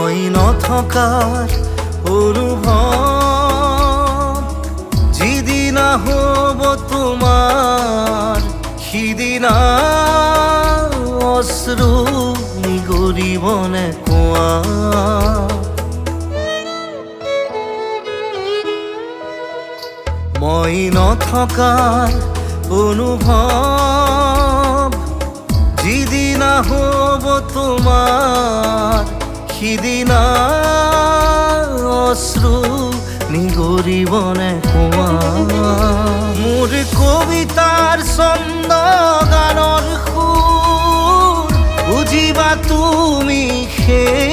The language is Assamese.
মই নথকাৰ অনুভৱ যিদিনা হ'ব তোমাৰ সিদিনা অশ্ৰু নিগৰিবনে কোৱা মই নথকাৰ অনুভৱ যিদিনা হ'ব তোমাৰ সিদিনা অশ্ৰু নিগৰিবনে কোৱা মোৰ কবিতাৰ ছন্দ গানৰ সুৰ বুজিবা তুমি সেই